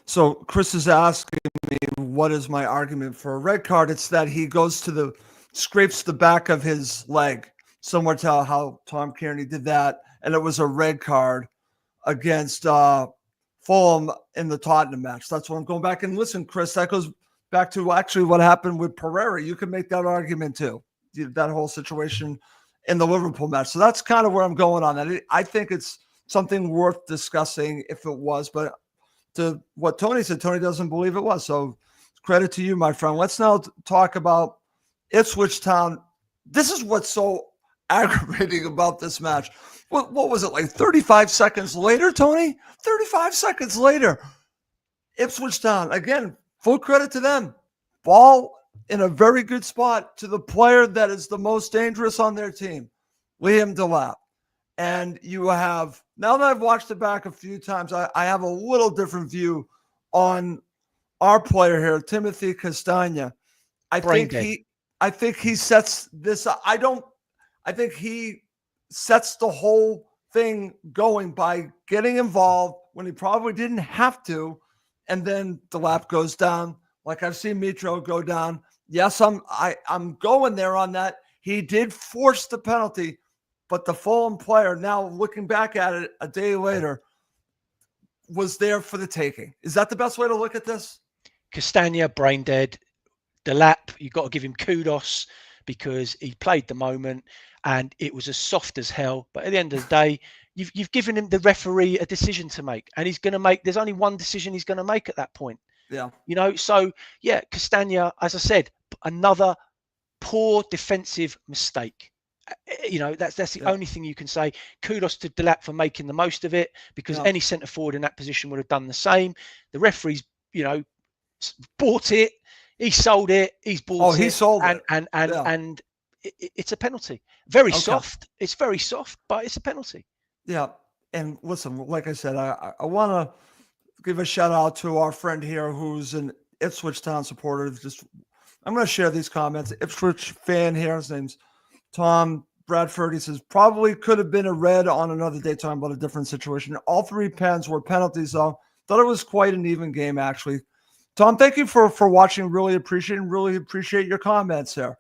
So Chris is asking me, what is my argument for a red card? It's that he goes to scrapes the back of his leg, similar to how Tom Kearney did that. And it was a red card against Fulham in the Tottenham match. That's what I'm going back and listen, Chris, that goes back to actually what happened with Pereira. You can make that argument too, that whole situation in the Liverpool match. So that's kind of where I'm going on that. I think it's something worth discussing if it was, but to what Tony said, Tony doesn't believe it was. So credit to you, my friend. Let's now talk about Ipswich Town. This is what's so aggravating about this match. What was it, like 35 seconds later, Tony? 35 seconds later, Ipswich Town, again, full credit to them. Ball in a very good spot to the player that is the most dangerous on their team, Liam Delap. And you have, now that I've watched it back a few times, I have a little different view on our player here, Timothy Castagna. I think he sets this up. I think he sets the whole thing going by getting involved when he probably didn't have to. And then the lap goes down, like I've seen Mitro go down. Yes, I'm going there on that. He did force the penalty, but the Fulham player, now looking back at it a day later, was there for the taking. Is that the best way to look at this? Castagna, brain dead. The lap, you've got to give him kudos because he played the moment and it was as soft as hell. But at the end of the day, you've given him, the referee, a decision to make, and he's going to make. There's only one decision he's going to make at that point. Yeah. So yeah, Castagna, as I said, another poor defensive mistake. That's the Yeah. only thing you can say. Kudos to Delap for making the most of it, because Yeah. any centre forward in that position would have done the same. The referees, bought it. He sold it. He's Oh, bought he it, sold and it. and and Yeah. and it's a penalty. Very Okay. soft. It's very soft, but it's a penalty. Yeah. And listen, like I said, I want to give a shout out to our friend here who's an Ipswich Town supporter. I'm going to share these comments. Ipswich fan here. His name's Tom Bradford. He says, probably could have been a red on another day, talking about a different situation. All three pens were penalties, though. Thought it was quite an even game, actually. Tom, thank you for watching. Really appreciate your comments there.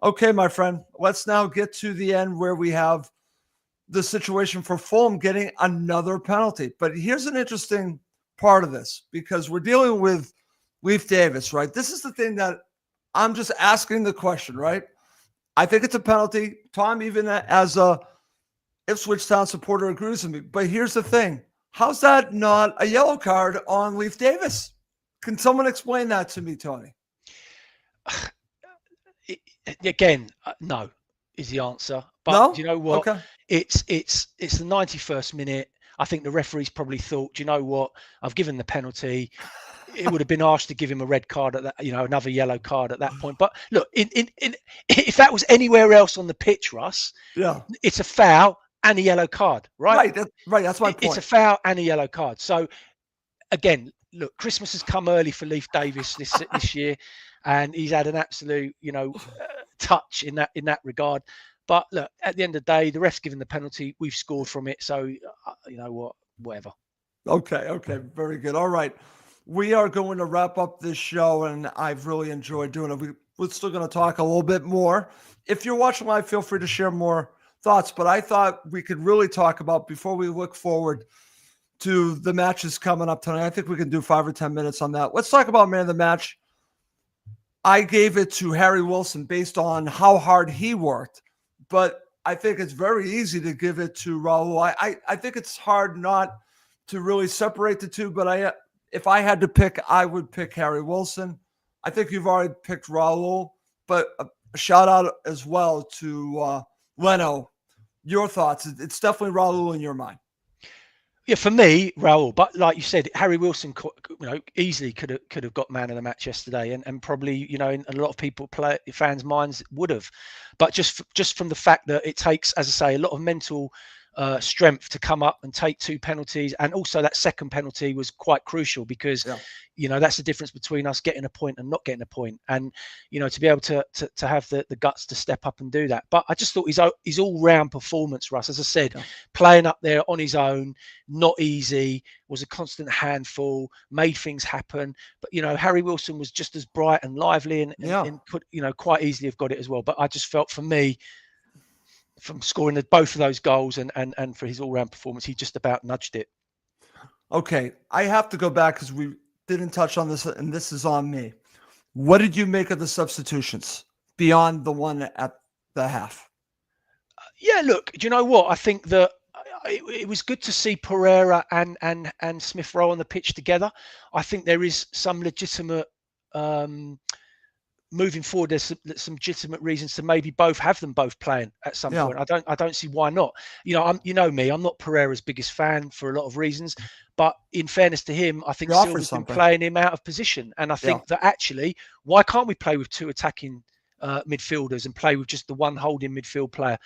Okay, my friend, let's now get to the end where we have the situation for Fulham getting another penalty. But here's an interesting part of this, because we're dealing with Leif Davis, right? This is the thing that I'm just asking the question, right? I think it's a penalty. Tom, even as a Ipswich Town supporter, agrees with me. But here's the thing. How's that not a yellow card on Leif Davis? Can someone explain that to me, Tony? Again, no is the answer. But No? do you know what? Okay. It's the 91st minute. I think the referees probably thought, do you know what? I've given the penalty. It would have been harsh to give him a red card at that, another yellow card at that point. But look, if that was anywhere else on the pitch, Russ, Yeah. it's a foul and a yellow card, right? Right. That's my point. It's a foul and a yellow card. So again, look, Christmas has come early for Leif Davis this year, and he's had an absolute, touch in that regard. But look, at the end of the day, the ref's given the penalty. We've scored from it, so you know what, whatever. Okay, very good. All right, we are going to wrap up this show, and I've really enjoyed doing it. We're still going to talk a little bit more. If you're watching live, feel free to share more thoughts. But I thought we could really talk about, before we look forward to the matches coming up tonight, I think we can do 5 or 10 minutes on that. Let's talk about man of the match. I gave it to Harry Wilson based on how hard he worked, but I think it's very easy to give it to Raul. I think it's hard not to really separate the two, but if I had to pick, I would pick Harry Wilson. I think you've already picked Raul, but a shout out as well to Leno. Your thoughts? It's definitely Raul in your mind. Yeah, for me, Raul. But like you said, Harry Wilson, easily could have got man of the match yesterday, and probably, in a lot of fans' minds would have. But just from the fact that it takes, as I say, a lot of mental strength to come up and take 2 penalties, and also that second penalty was quite crucial, because that's the difference between us getting a point and not getting a point, and to be able to have the guts to step up and do that. But I just thought his all-round performance, Russ, as I said, playing up there on his own, not easy, was a constant handful, made things happen. But Harry Wilson was just as bright and lively, and could quite easily have got it as well. But I just felt, for me, from scoring both of those goals and for his all-round performance, he just about nudged it. Okay, I have to go back because we didn't touch on this, and this is on me. What did you make of the substitutions beyond the one at the half? Yeah, look, do you know what? I think that it was good to see Pereira and Smith Rowe on the pitch together. I think there is some legitimate moving forward. There's some legitimate reasons to maybe have them both playing at some point. I don't see why not. Me, I'm not Pereira's biggest fan for a lot of reasons, but in fairness to him, I think Silva's been playing him out of position, and I think that actually, why can't we play with 2 attacking midfielders and play with just the one holding midfield player?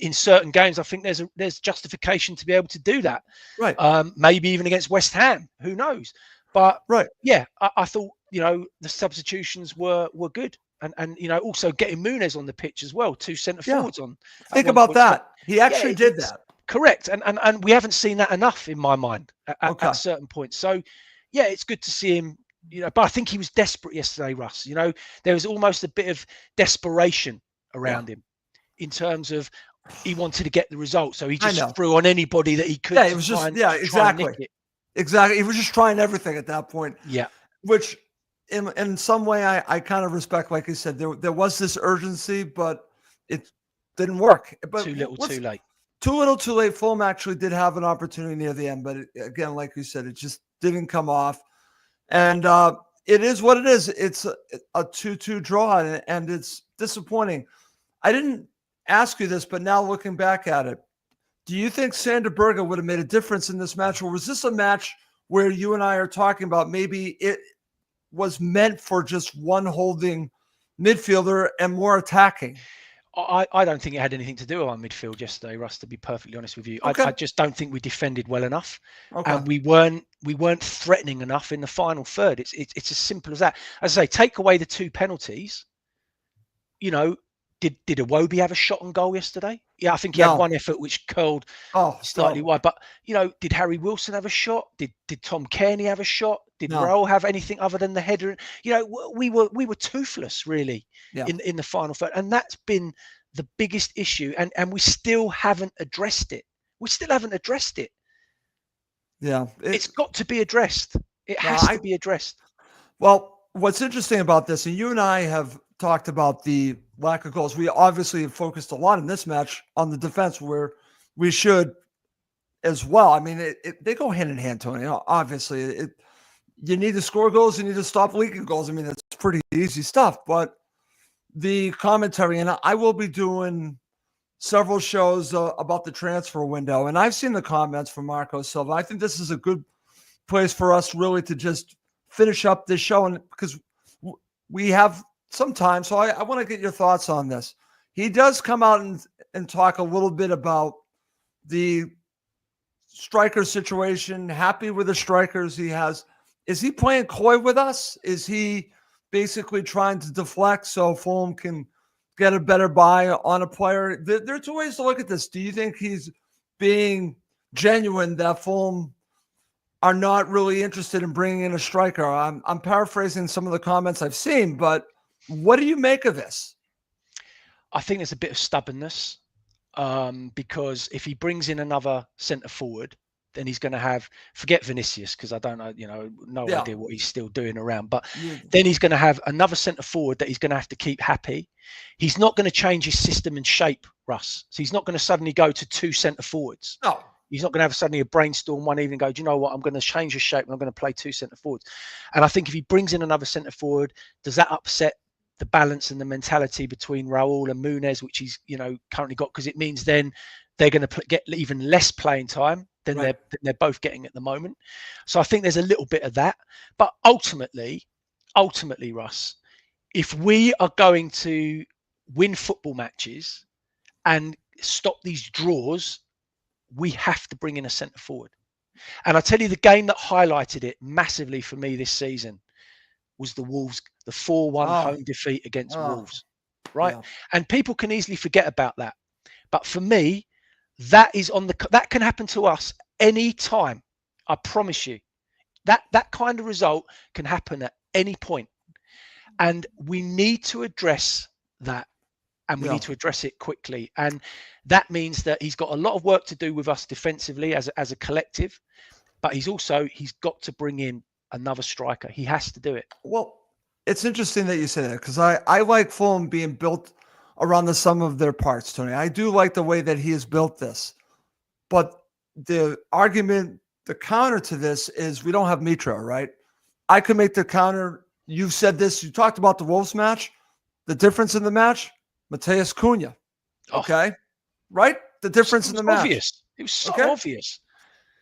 In certain games, I think there's justification to be able to do that. Right. Maybe even against West Ham, who knows? But yeah, I thought the substitutions were good, and also getting Muniz on the pitch as well, 2 centre forwards on. Think about that. He actually did that. Correct, and we haven't seen that enough in my mind at certain points. So yeah, it's good to see him. But I think he was desperate yesterday, Russ. There was almost a bit of desperation around him, in terms of he wanted to get the result, so he just threw on anybody that he could. Yeah, it was just exactly. He was just trying everything at that point. Yeah, which in some way I kind of respect. Like I said, there was this urgency, but it didn't work. But too little, too late. Too little, too late. Fulham actually did have an opportunity near the end, but again, like you said, it just didn't come off. And it is what it is. It's a 2-2 draw, and it's disappointing. I didn't ask you this, but now looking back at it, do you think Sander Berge would have made a difference in this match, or was this a match where you and I are talking about maybe it was meant for just one holding midfielder and more attacking? I don't think it had anything to do with our midfield yesterday, Russ, to be perfectly honest with you. Okay. I just don't think we defended well enough. Okay. And we weren't threatening enough in the final third. It's as simple as that. As I say, take away the 2 penalties. You know, did Iwobi have a shot on goal yesterday? Yeah, I think he had one effort which curled slightly wide. But did Harry Wilson have a shot? Did Tom Cairney have a shot? Did Raul have anything other than the header? We were toothless really in the final third, and that's been the biggest issue. And we still haven't addressed it. We still haven't addressed it. Yeah, it's got to be addressed. It has to be addressed. Well, what's interesting about this, and you and I have talked about the lack of goals. We obviously have focused a lot in this match on the defense, where we should as well. I mean, they go hand in hand, Tony. Obviously, you need to score goals, you need to stop leaking goals. I mean, it's pretty easy stuff. But the commentary, and I will be doing several shows about the transfer window, and I've seen the comments from Marco Silva. I think this is a good place for us really to just finish up this show, and because we have some time, so I want to get your thoughts on this. He does come out and talk a little bit about the striker situation, happy with the strikers he has. Is he playing coy with us? Is he basically trying to deflect so Fulham can get a better buy on a player? There are 2 ways to look at this. Do you think he's being genuine that Fulham are not really interested in bringing in a striker? I'm paraphrasing some of the comments I've seen, but what do you make of this? I think there's a bit of stubbornness because if he brings in another centre forward, then he's going to have, forget Vinicius, because I don't know, no idea what he's still doing around, but then he's going to have another centre forward that he's going to have to keep happy. He's not going to change his system and shape, Russ. So he's not going to suddenly go to 2 centre forwards. No. He's not going to have suddenly a brainstorm one evening and go, do you know what? I'm going to change the shape and I'm going to play 2 centre forwards. And I think if he brings in another centre forward, does that upset the balance and the mentality between Raul and Muniz, which he's currently got? Because it means then they're going to get even less playing time than they're both getting at the moment. So I think there's a little bit of that. But ultimately, Russ, if we are going to win football matches and stop these draws, we have to bring in a centre forward. And I tell you, the game that highlighted it massively for me this season was the Wolves, the 4-1 home defeat against Wolves, right? Yeah. And people can easily forget about that. But for me, that can happen to us any time. I promise you. That kind of result can happen at any point. And we need to address that. And we need to address it quickly. And that means that he's got a lot of work to do with us defensively as a collective. But he's got to bring in another striker. He has to do it. Well, it's interesting that you say that, because I like Fulham being built around the sum of their parts, Tony. I do like the way that he has built this. But the argument, the counter to this is we don't have Mitro, right? I could make the counter. You've said this. You talked about the Wolves match. The difference in the match, Mateus Cunha. Okay? Right? The difference in the match. Obvious. It was so obvious.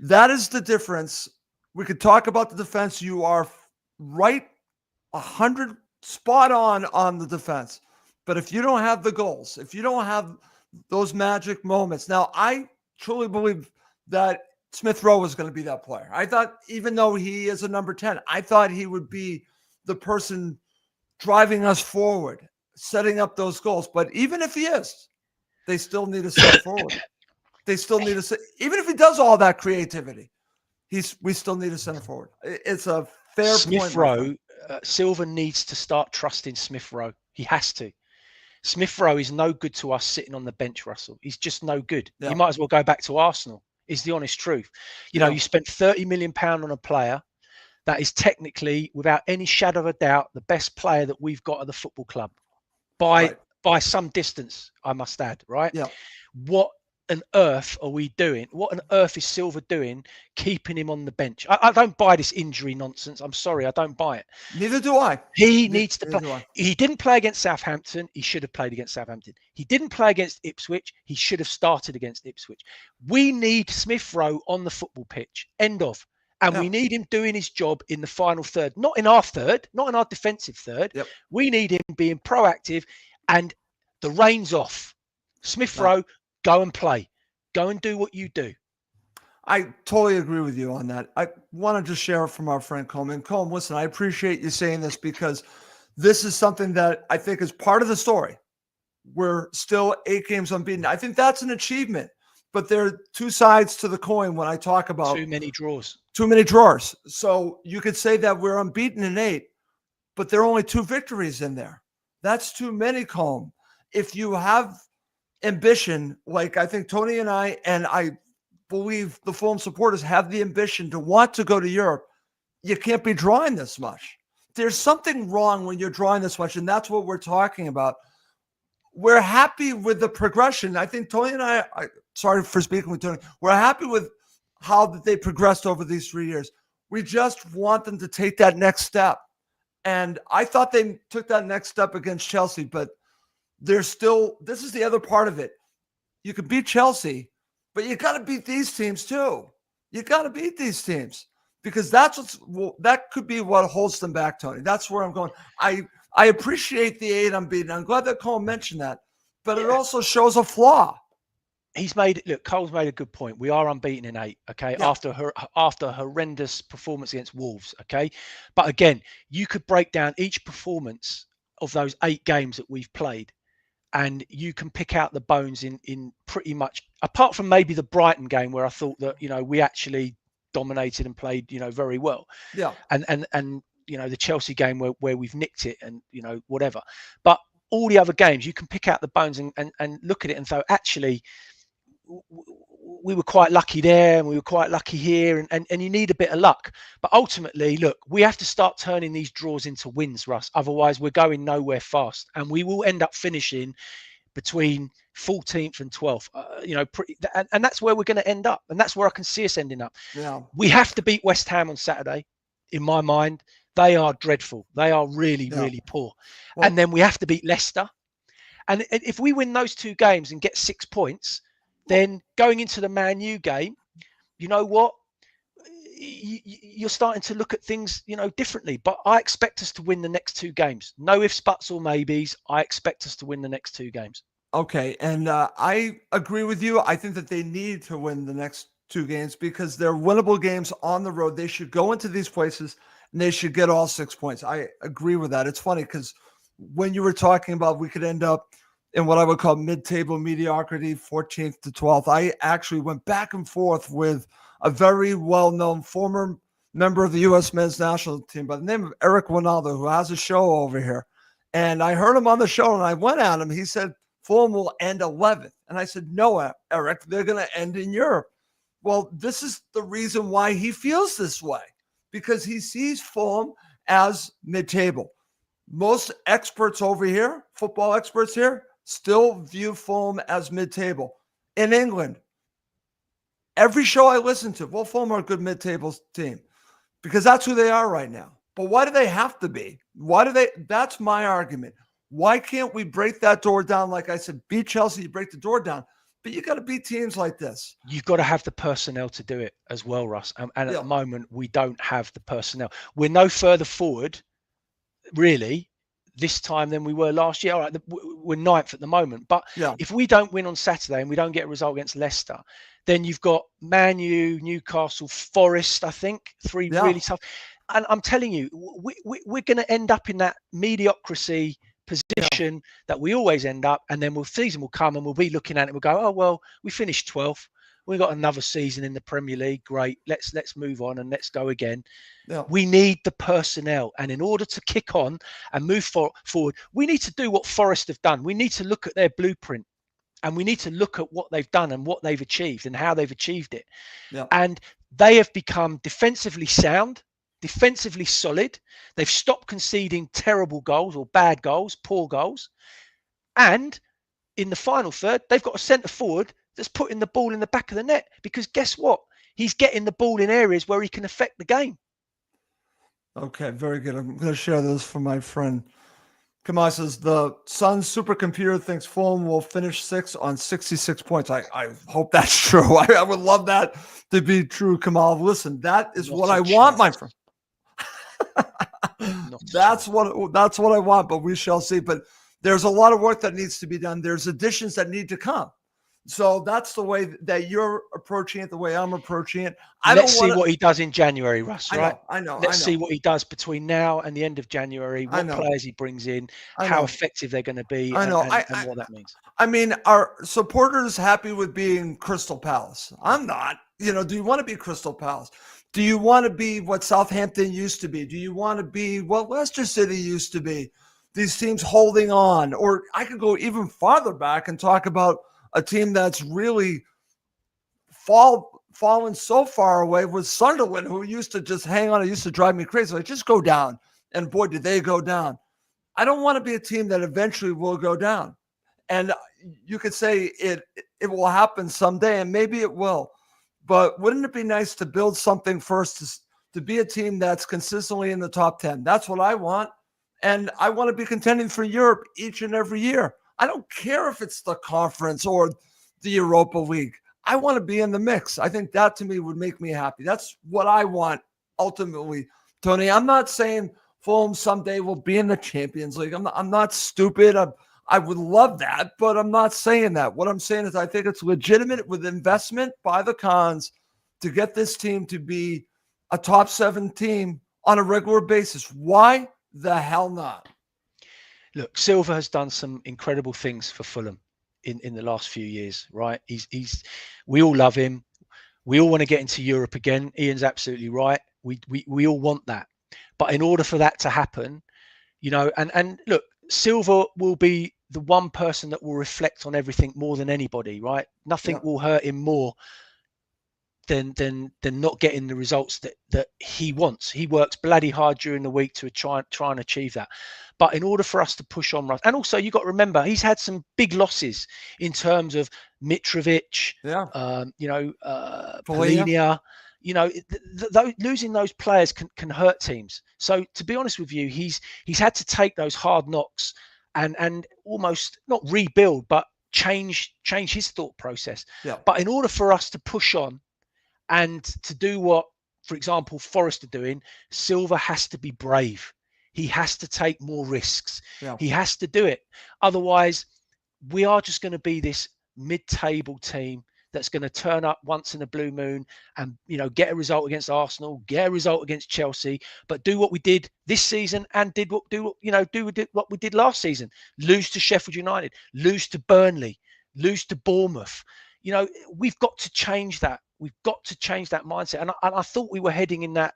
That is the difference. We could talk about the defense. You are right 100 spot on the defense. But if you don't have the goals, if you don't have those magic moments. Now, I truly believe that Smith Rowe was going to be that player. I thought, even though he is a number 10, I thought he would be the person driving us forward, setting up those goals. But even if he is, they still need to set forward. They still need to, even if he does all that creativity, we still need a center forward. It's a fair point. Smith Rowe, Silva needs to start trusting Smith Rowe. He has to. Smith Rowe is no good to us sitting on the bench, Russell. He's just no good. Yeah. You might as well go back to Arsenal, is the honest truth. You know, you spent £30 million on a player that is technically, without any shadow of a doubt, the best player that we've got at the football club by some distance, I must add, right? Yeah. What on earth are we doing? What on earth is Silva doing, keeping him on the bench? I don't buy this injury nonsense. I'm sorry, I don't buy it. Neither do I. He needs to Neither play. do I. He didn't play against Southampton. He should have played against Southampton. He didn't play against Ipswich. He should have started against Ipswich. We need Smith Rowe on the football pitch. End of. And we need him doing his job in the final third, not in our third, not in our defensive third. Yep. We need him being proactive and the reins off. Smith Rowe, go and play. Go and do what you do. I totally agree with you on that. I want to just share it from our friend Coleman. Coleman, listen, I appreciate you saying this because this is something that I think is part of the story. We're still 8 games unbeaten. I think that's an achievement, but there are two sides to the coin when I talk about too many draws. Too many drawers. So you could say that we're unbeaten in 8, but there are only 2 victories in there. That's too many, Coleman. If you have ambition, like I think Tony and I believe the Fulham supporters have the ambition to want to go to Europe, you can't be drawing this much. There's something wrong when you're drawing this much, and that's what we're talking about. We're happy with the progression. I think Tony and I sorry for speaking with Tony, we're happy with how they progressed over these 3 years. We just want them to take that next step. And I thought they took that next step against Chelsea, but there's still, this is the other part of it. You can beat Chelsea, but you got to beat these teams too. You got to beat these teams because that could be what holds them back, Tony. That's where I'm going. I appreciate the 8 unbeaten. I'm glad that Cole mentioned that, but it also shows a flaw. Cole's made a good point. We are unbeaten in 8, okay, after a horrendous performance against Wolves, okay. But again, you could break down each performance of those 8 games that we've played, and you can pick out the bones in pretty much, apart from maybe the Brighton game where I thought that we actually dominated and played very well. Yeah. And the Chelsea game where we've nicked it and whatever. But all the other games, you can pick out the bones and look at it and go, actually, we were quite lucky there and we were quite lucky here and you need a bit of luck. But ultimately, look, we have to start turning these draws into wins, Russ. Otherwise, we're going nowhere fast and we will end up finishing between 14th and 12th, and that's where we're going to end up. And that's where I can see us ending up. Yeah. We have to beat West Ham on Saturday. In my mind, they are dreadful. They are really, really poor. Well, and then we have to beat Leicester. And if we win those 2 games and get 6 points, then going into the Man U game, you know what? You're starting to look at things, differently. But I expect us to win the next 2 games. No ifs, buts, or maybes. I expect us to win the next 2 games. Okay, and I agree with you. I think that they need to win the next 2 games because they're winnable games on the road. They should go into these places and they should get all 6 points. I agree with that. It's funny because when you were talking about we could end up in what I would call mid-table mediocrity, 14th to 12th, I actually went back and forth with a very well-known former member of the U.S. men's national team by the name of Eric Winaldo, who has a show over here. And I heard him on the show, and I went at him. He said, Fulham will end 11th. And I said, no, Eric, they're going to end in Europe. Well, this is the reason why he feels this way, because he sees Fulham as mid-table. Most experts over here, football experts here, still view Fulham as mid-table. In England, every show I listen to, well, Fulham are a good mid-table team because that's who they are right now. But why do they have to be? That's my argument. Why can't we break that door down? Like I said, beat Chelsea, you break the door down. But you got to beat teams like this. You've got to have the personnel to do it as well, Russ. And at the moment, we don't have the personnel. We're no further forward, really, this time than we were last year. All right, we're 9th at the moment. But if we don't win on Saturday and we don't get a result against Leicester, then you've got Man U, Newcastle, Forest, I think, 3 really tough. And I'm telling you, we're going to end up in that mediocrity position that we always end up. And then season will come and we'll be looking at it and we'll go, oh, well, we finished 12th. We got another season in the Premier League. Great. Let's move on and let's go again. Yeah. We need the personnel. And in order to kick on and move forward, we need to do what Forest have done. We need to look at their blueprint and we need to look at what they've done and what they've achieved and how they've achieved it. Yeah. And they have become defensively sound, defensively solid. They've stopped conceding terrible goals or bad goals, poor goals. And in the final third, they've got a centre forward that's putting the ball in the back of the net, because guess what? He's getting the ball in areas where he can affect the game. Okay, very good. I'm going to share this for my friend. Kamal says the Sun's supercomputer thinks Fulham will finish 6th on 66 points. I hope that's true. I would love that to be true, Kamal. Listen, that is Not what a I want, my chance. friend. Not a That's chance. what I want, but we shall see. But there's a lot of work that needs to be done. There's additions that need to come. So that's the way that you're approaching it, the way I'm approaching it. Let's see what he does in January, Russ, right? I know. Let's see what he does between now and the end of January, I what know. players he brings in, I how know. effective they're going to be, I know. and what that means. I mean, are supporters happy with being Crystal Palace? I'm not. Do you want to be Crystal Palace? Do you want to be what Southampton used to be? Do you want to be what Leicester City used to be? These teams holding on. Or I could go even farther back and talk about a team that's really fallen so far away with Sunderland, who used to just hang on. It used to drive me crazy. Like, just go down. And boy, did they go down. I don't want to be a team that eventually will go down. And you could say it will happen someday, and maybe it will. But wouldn't it be nice to build something first to be a team that's consistently in the top 10? That's what I want. And I want to be contending for Europe each and every year. I don't care if it's the conference or the Europa League. I want to be in the mix. I think that to me would make me happy. That's what I want ultimately, Tony. I'm not saying Fulham someday will be in the Champions League. I'm not stupid. I would love that, but I'm not saying that. What I'm saying is I think it's legitimate with investment by the Cons to get this team to be a top 7 team on a regular basis. Why the hell not? Look, Silva has done some incredible things for Fulham in the last few years, right? We all love him. We all want to get into Europe again. Ian's absolutely right. We all want that. But in order for that to happen, and look, Silva will be the one person that will reflect on everything more than anybody, right? Nothing will hurt him more than not getting the results that he wants. He works bloody hard during the week to try and achieve that. But in order for us to push on, and also you got to remember he's had some big losses in terms of Mitrovic, Polina. Losing those players can hurt teams. So to be honest with you, he's had to take those hard knocks and almost not rebuild, but change his thought process. Yeah. But in order for us to push on and to do what, for example, Forest are doing, Silva has to be brave. He has to take more risks. Yeah. He has to do it. Otherwise, we are just going to be this mid-table team that's going to turn up once in a blue moon and get a result against Arsenal, get a result against Chelsea, but do what we did this season and do what we did last season. Lose to Sheffield United, lose to Burnley, lose to Bournemouth. We've got to change that. We've got to change that mindset. And I thought we were heading in that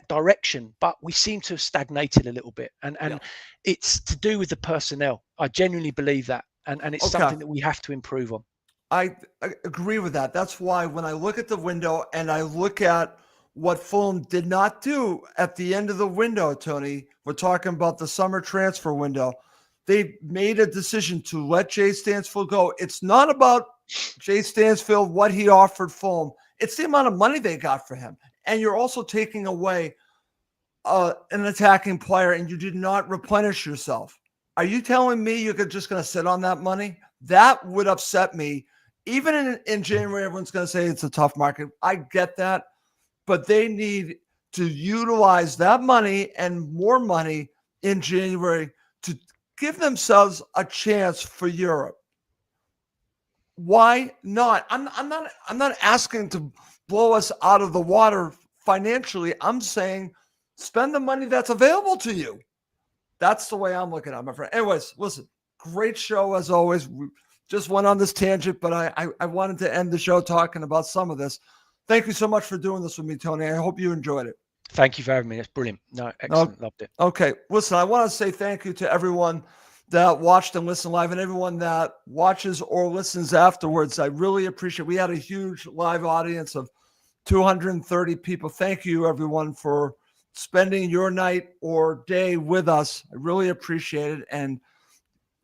direction, but we seem to have stagnated a little bit. And it's to do with the personnel. I genuinely believe that. And it's something that we have to improve on. I agree with that. That's why when I look at the window and I look at what Fulham did not do at the end of the window, Tony, we're talking about the summer transfer window. They made a decision to let Jay Stansfield go. It's not about Jay Stansfield, what he offered Fulham. It's the amount of money they got for him. And you're also taking away an attacking player, and you did not replenish yourself. Are you telling me you're just going to sit on that money? That would upset me. Even in January, everyone's going to say it's a tough market. I get that. But they need to utilize that money and more money in January to give themselves a chance for Europe. Why not? I'm not asking to blow us out of the water financially. I'm saying spend the money that's available to you. That's the way I'm looking at it, my friend. Anyways, listen, great show as always. We just went on this tangent, but I wanted to end the show talking about some of this. Thank you so much for doing this with me, Tony. I hope you enjoyed it. Thank you for having me. It's brilliant. No, excellent. Loved it. Okay. Listen, I want to say thank you to everyone that watched and listened live and everyone that watches or listens afterwards. I really appreciate it. We had a huge live audience of 230 people. Thank you, everyone, for spending your night or day with us. I really appreciate it. And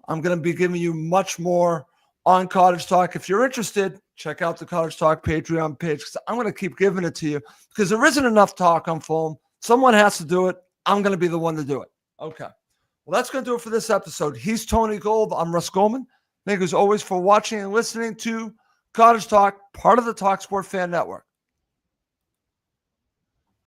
I'm going to be giving you much more on Cottage Talk. If you're interested, check out the Cottage Talk Patreon page because I'm going to keep giving it to you because there isn't enough talk on Fulham. Someone has to do it. I'm going to be the one to do it. Okay. Well, that's going to do it for this episode. He's Tony Gold. I'm Russ Goldman. Thank you as always for watching and listening to Cottage Talk, part of the TalkSport Fan Network.